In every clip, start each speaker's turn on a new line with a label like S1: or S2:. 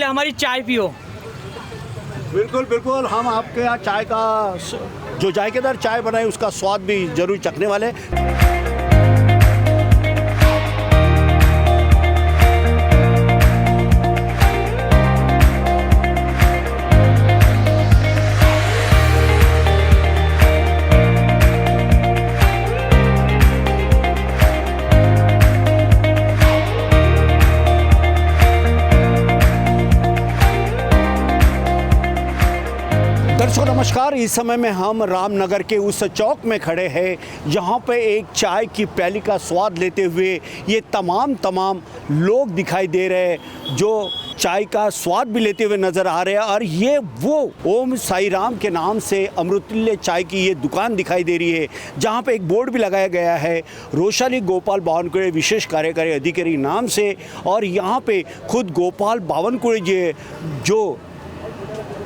S1: हमारी चाय पियो।
S2: बिल्कुल बिल्कुल, हम आपके यहाँ चाय का जो जायकेदार चाय बनाए उसका स्वाद भी जरूर चखने वाले। दर्शकों नमस्कार, इस समय में हम रामनगर के उस चौक में खड़े हैं जहां पे एक चाय की प्याली का स्वाद लेते हुए ये तमाम लोग दिखाई दे रहे हैं जो चाय का स्वाद भी लेते हुए नज़र आ रहे हैं। और ये वो ओम साई राम के नाम से अमृतुल्य चाय की ये दुकान दिखाई दे रही है जहां पे एक बोर्ड भी लगाया गया है रोशाली गोपाल बावनकुळे विशेष कार्यकारी अधिकारी नाम से। और यहाँ पे खुद गोपाल बावनकुळे जी जो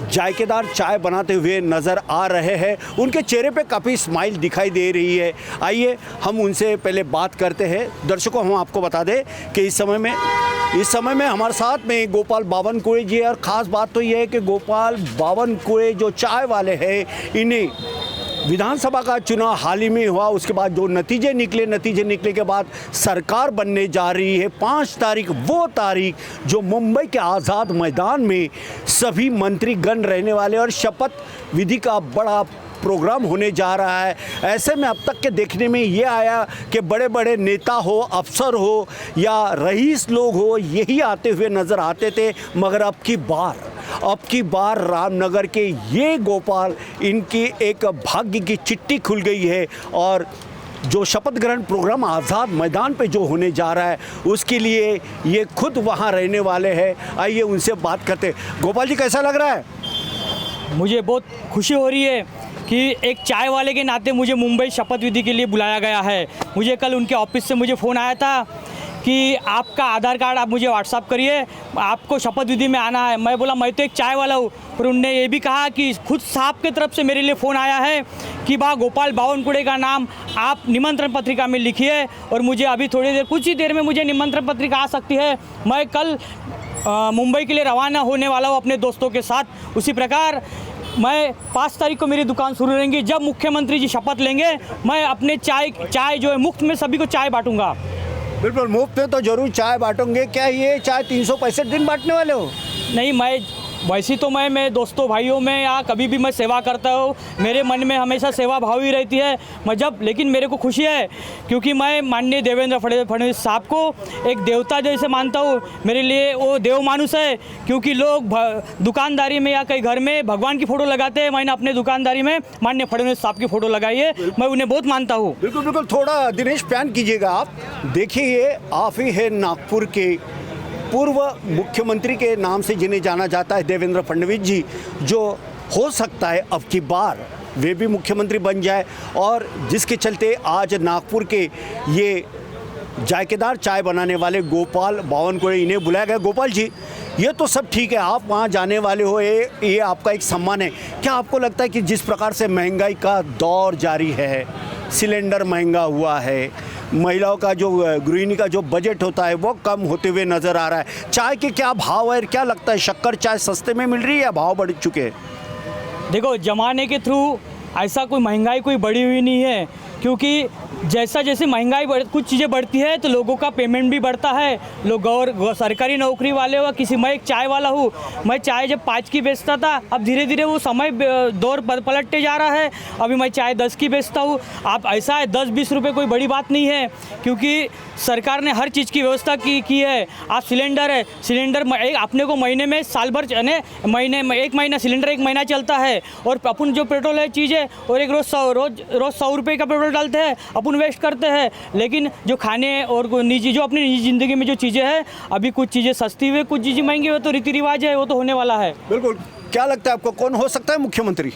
S2: जायकेदार चाय बनाते हुए नज़र आ रहे हैं, उनके चेहरे पे काफ़ी स्माइल दिखाई दे रही है। आइए हम उनसे पहले बात करते हैं। दर्शकों हम आपको बता दें कि इस समय में हमारे साथ में गोपाल बावनकुळे जी है। और ख़ास बात तो ये है कि गोपाल बावनकुळे जो चाय वाले हैं, इन्हें विधानसभा का चुनाव हाल ही में हुआ, उसके बाद जो नतीजे निकले के बाद सरकार बनने जा रही है 5 तारीख, वो तारीख जो मुंबई के आज़ाद मैदान में सभी मंत्रीगण रहने वाले और शपथ विधि का बड़ा प्रोग्राम होने जा रहा है। ऐसे में अब तक के देखने में ये आया कि बड़े बड़े नेता हो, अफसर हो या रईस लोग हो, यही आते हुए नज़र आते थे। मगर अब की बार रामनगर के ये गोपाल, इनकी एक भाग्य की चिट्ठी खुल गई है। और जो शपथ ग्रहण प्रोग्राम आज़ाद मैदान पे जो होने जा रहा है उसके लिए ये खुद वहाँ रहने वाले हैं। आइए उनसे बात करते। गोपाल जी, कैसा लग रहा है?
S1: मुझे बहुत खुशी हो रही है कि एक चाय वाले के नाते मुझे मुंबई शपथ विधि के लिए बुलाया गया है। मुझे कल उनके ऑफिस से मुझे फ़ोन आया था कि आपका आधार कार्ड आप मुझे व्हाट्सअप करिए, आपको शपथ विधि में आना है। मैं बोला मैं तो एक चाय वाला हूँ। पर उनने ये भी कहा कि खुद साहब की तरफ से मेरे लिए फ़ोन आया है कि गोपाल बावनकुळे का नाम आप निमंत्रण पत्रिका में लिखिए और मुझे अभी कुछ ही देर में मुझे निमंत्रण पत्रिका आ सकती है। मैं कल मुंबई के लिए रवाना होने वाला हूँ अपने दोस्तों के साथ। उसी प्रकार मैं 5 तारीख को मेरी दुकान शुरू रहेंगी। जब मुख्यमंत्री जी शपथ लेंगे मैं अपने चाय जो है मुफ्त में सभी को चाय बांटूंगा।
S2: बिल्कुल, मुफ्त में तो जरूर चाय बांटोगे। क्या ये चाय 365 दिन बांटने वाले हो?
S1: नहीं, मैं वैसी तो मैं दोस्तों भाइयों में या कभी भी मैं सेवा करता हूँ, मेरे मन में हमेशा सेवा भाव ही रहती है। लेकिन मेरे को खुशी है क्योंकि मैं माननीय देवेंद्र फडणवीस साहब को एक देवता जैसे मानता हूँ। मेरे लिए वो देव मानुस है क्योंकि लोग दुकानदारी में या कहीं घर में भगवान की फ़ोटो लगाते हैं। मैंने अपने दुकानदारी में माननीय फडणवीस साहब की फ़ोटो लगाई है। मैं उन्हें बहुत मानता हूँ।
S2: बिल्कुल बिल्कुल, थोड़ा दिनेश प्यान कीजिएगा। आप देखिए, आप ही है नागपुर के पूर्व मुख्यमंत्री के नाम से जिन्हें जाना जाता है देवेंद्र फडणवीस जी, जो हो सकता है अब की बार वे भी मुख्यमंत्री बन जाए। और जिसके चलते आज नागपुर के ये जायकेदार चाय बनाने वाले गोपाल बावनकुळे इन्हें बुलाया गया। गोपाल जी, ये तो सब ठीक है, आप वहाँ जाने वाले हो, ये आपका एक सम्मान है। क्या आपको लगता है कि जिस प्रकार से महंगाई का दौर जारी है, सिलेंडर महंगा हुआ है, महिलाओं का जो गृहिणी का जो बजट होता है वो कम होते हुए नज़र आ रहा है, चाय के क्या भाव है, क्या लगता है शक्कर चाय सस्ते में मिल रही है या भाव बढ़ चुके हैं?
S1: देखो, ज़माने के थ्रू ऐसा कोई महंगाई कोई बढ़ी हुई नहीं है, क्योंकि जैसा जैसे महंगाई कुछ चीज़ें बढ़ती है तो लोगों का पेमेंट भी बढ़ता है। लोग सरकारी नौकरी वाले हो, किसी, मैं एक चाय वाला हूँ, मैं चाय जब 5 की बेचता था, अब धीरे धीरे वो समय दौर पलटते जा रहा है, अभी मैं चाय 10 की बेचता हूँ। आप ऐसा है 10-20 रुपये कोई बड़ी बात नहीं है, क्योंकि सरकार ने हर चीज़ की व्यवस्था की है। आप सिलेंडर है, सिलेंडर एक अपने को महीने में साल भर महीने में 1 महीना सिलेंडर 1 महीना चलता है, और अपन जो पेट्रोल है चीज़ है, और एक रोज़ 100 रुपये का पेट्रोल डालते हैं, अपन वेस्ट करते हैं। लेकिन जो खाने और निजी, जो अपनी निजी ज़िंदगी में जो चीज़ें हैं, अभी कुछ चीज़ें सस्ती हुई, कुछ चीज़ें महंगी हुई, तो रीति रिवाज है, वो तो होने वाला है।
S2: बिल्कुल। क्या लगता है आपको कौन हो सकता है मुख्यमंत्री?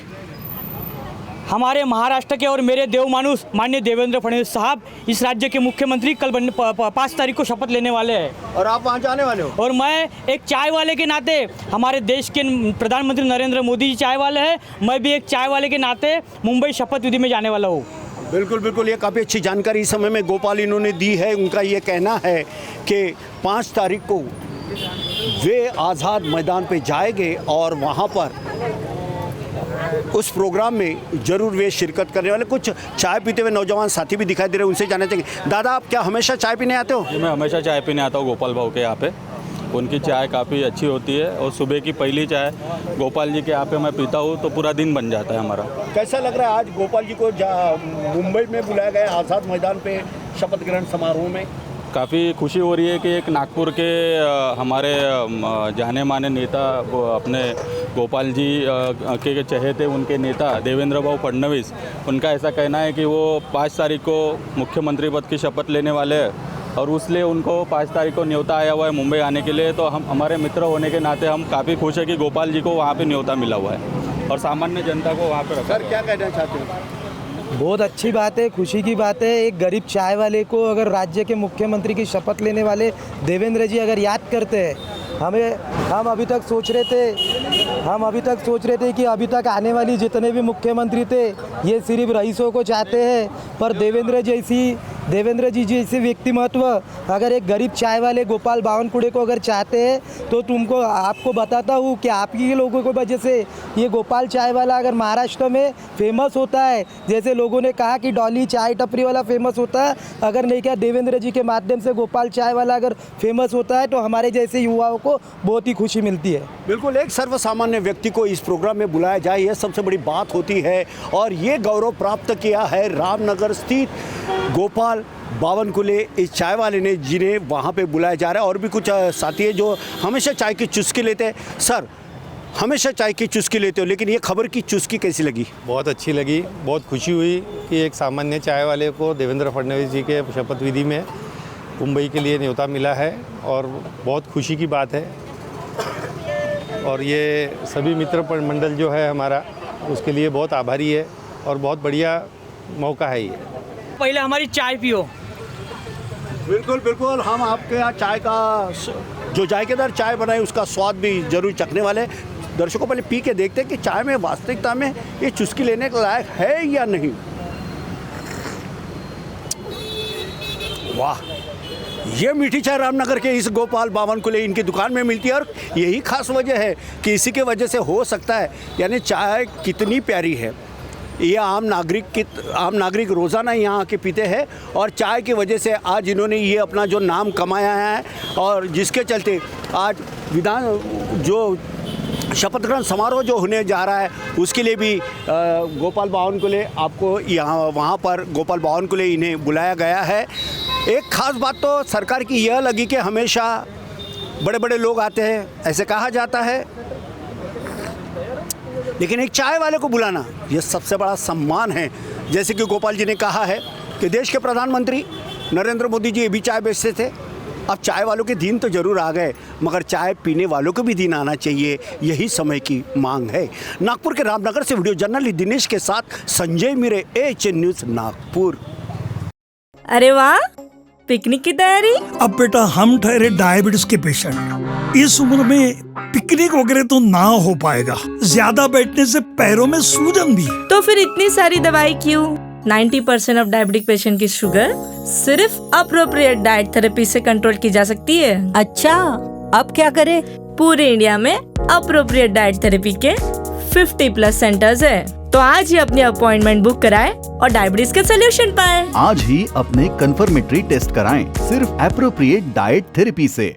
S1: हमारे महाराष्ट्र के और मेरे देवमानुष माननीय देवेंद्र फडणवीस साहब इस राज्य के मुख्यमंत्री कल 5 तारीख को शपथ लेने वाले हैं।
S2: और आप वहाँ जाने वाले हो?
S1: और मैं एक चाय वाले के नाते, हमारे देश के प्रधानमंत्री नरेंद्र मोदी जी चाय वाले हैं, मैं भी एक चाय वाले के नाते मुंबई शपथ विधि में जाने वाला हूँ।
S2: बिल्कुल बिल्कुल, ये काफ़ी अच्छी जानकारी इस समय में गोपाल इन्होंने दी है। उनका ये कहना है कि 5 तारीख को वे आज़ाद मैदान पे जाएंगे और वहाँ पर उस प्रोग्राम में ज़रूर वे शिरकत करने वाले। कुछ चाय पीते हुए नौजवान साथी भी दिखाई दे रहे हैं, उनसे जानना चाहेंगे। दादा, आप क्या हमेशा चाय पीने आते हो?
S3: जी, मैं हमेशा चाय पीने आता हूँ गोपाल भाव के यहाँ पे। उनकी चाय काफ़ी अच्छी होती है, और सुबह की पहली चाय गोपाल जी के यहाँ पे मैं पीता हूँ तो पूरा दिन बन जाता है हमारा।
S2: कैसा लग रहा है आज गोपाल जी को मुंबई में बुलाया गया आज़ाद मैदान पे शपथ ग्रहण समारोह में?
S3: काफ़ी खुशी हो रही है कि एक नागपुर के हमारे जाने माने नेता, अपने गोपाल जी के चहेते उनके नेता देवेंद्र भाऊ फडणवीस, उनका ऐसा कहना है कि वो 5 तारीख को मुख्यमंत्री पद की शपथ लेने वाले हैं, और उसलिए उनको 5 तारीख को न्योता आया हुआ है मुंबई आने के लिए। तो हम, हमारे मित्र होने के नाते हम काफ़ी खुश है कि गोपाल जी को वहाँ पे न्योता मिला हुआ है और सामान्य जनता को वहाँ पे रखा।
S2: सर, क्या कहना चाहते हो?
S4: बहुत अच्छी बात है, खुशी की बात है। एक गरीब चाय वाले को अगर राज्य के मुख्यमंत्री की शपथ लेने वाले देवेंद्र जी अगर याद करते हैं, हम अभी तक सोच रहे थे कि अभी तक आने वाली जितने भी मुख्यमंत्री थे ये सिर्फ रईसों को चाहते हैं, पर देवेंद्र जी जैसे व्यक्तिमत्व अगर एक गरीब चाय वाले गोपाल बावनकुळे को अगर चाहते हैं तो आपको बताता हूँ कि आपकी लोगों की वजह से ये गोपाल चाय वाला अगर महाराष्ट्र में फेमस होता है, जैसे लोगों ने कहा कि डॉली चाय टपरी वाला फेमस होता है, अगर नहीं क्या देवेंद्र जी के माध्यम से गोपाल चाय वाला अगर फेमस होता है तो हमारे जैसे युवाओं को बहुत ही खुशी मिलती है।
S2: बिल्कुल, एक सर्वसामान्य व्यक्ति को इस प्रोग्राम में बुलाया जाए, यह सबसे बड़ी बात होती है, और ये गौरव प्राप्त किया है रामनगर स्थित गोपाल बावनकुळे इस चाय वाले ने, जिन्हें वहाँ पे बुलाया जा रहा है। और भी कुछ साथी है जो हमेशा चाय की चुस्की लेते हैं। सर, हमेशा चाय की चुस्की लेते हो, लेकिन ये खबर की चुस्की कैसी लगी?
S5: बहुत अच्छी लगी, बहुत खुशी हुई कि एक सामान्य चाय वाले को देवेंद्र फडणवीस जी के शपथ विधि में मुंबई के लिए न्योता मिला है, और बहुत खुशी की बात है। और ये सभी मित्र मंडल जो है हमारा, उसके लिए बहुत आभारी है, और बहुत बढ़िया मौका है ये।
S1: पहले हमारी चाय पियो।
S2: बिल्कुल बिल्कुल, हम आपके यहाँ चाय का जो जायकेदार चाय बनाई उसका स्वाद भी जरूर चखने वाले हैं। दर्शकों, पहले पी के देखते हैं कि चाय में वास्तविकता में ये चुस्की लेने के लायक है या नहीं। वाह, ये मीठी चाय रामनगर के इस गोपाल बावनकुळे इनकी दुकान में मिलती है, और यही खास वजह है कि इसी के वजह से हो सकता है, यानी चाय कितनी प्यारी है। ये आम नागरिक रोज़ाना यहाँ आके पीते हैं, और चाय की वजह से आज इन्होंने ये अपना जो नाम कमाया है, और जिसके चलते आज जो शपथ ग्रहण समारोह जो होने जा रहा है उसके लिए भी गोपाल बावनकुळे आपको यहाँ वहाँ पर गोपाल बावनकुळे इन्हें बुलाया गया है। एक ख़ास बात तो सरकार की यह लगी कि हमेशा बड़े बड़े लोग आते हैं, ऐसे कहा जाता है, लेकिन एक चाय वाले को बुलाना यह सबसे बड़ा सम्मान है। जैसे कि गोपाल जी ने कहा है कि देश के प्रधानमंत्री नरेंद्र मोदी जी ये भी चाय बेचते थे, अब चाय वालों के दिन तो ज़रूर आ गए, मगर चाय पीने वालों को भी दिन आना चाहिए, यही समय की मांग है। नागपुर के रामनगर से वीडियो जर्नलिस्ट दिनेश के साथ संजय मिरे, एएचएन न्यूज़ नागपुर।
S6: अरे वाह, पिकनिक की तैयारी?
S7: अब बेटा हम ठहरे डायबिटीज के पेशेंट, इस उम्र में पिकनिक वगैरह तो ना हो पाएगा, ज्यादा बैठने से पैरों में सूजन भी।
S6: तो फिर इतनी सारी दवाई क्यों? 90% ऑफ डायबिटिक पेशेंट की शुगर सिर्फ अप्रोप्रिएट डाइट थेरेपी से कंट्रोल की जा सकती है।
S8: अच्छा, अब क्या करें?
S6: पूरे इंडिया में अप्रोप्रिएट डाइट थेरेपी के 50+ सेंटर्स है, तो आज ही अपनी अपॉइंटमेंट बुक कराएं और डायबिटीज का सोल्यूशन पाएं।
S9: आज ही अपने कंफर्मेटरी टेस्ट कराएं सिर्फ एप्रोप्रिएट डाइट थेरेपी से।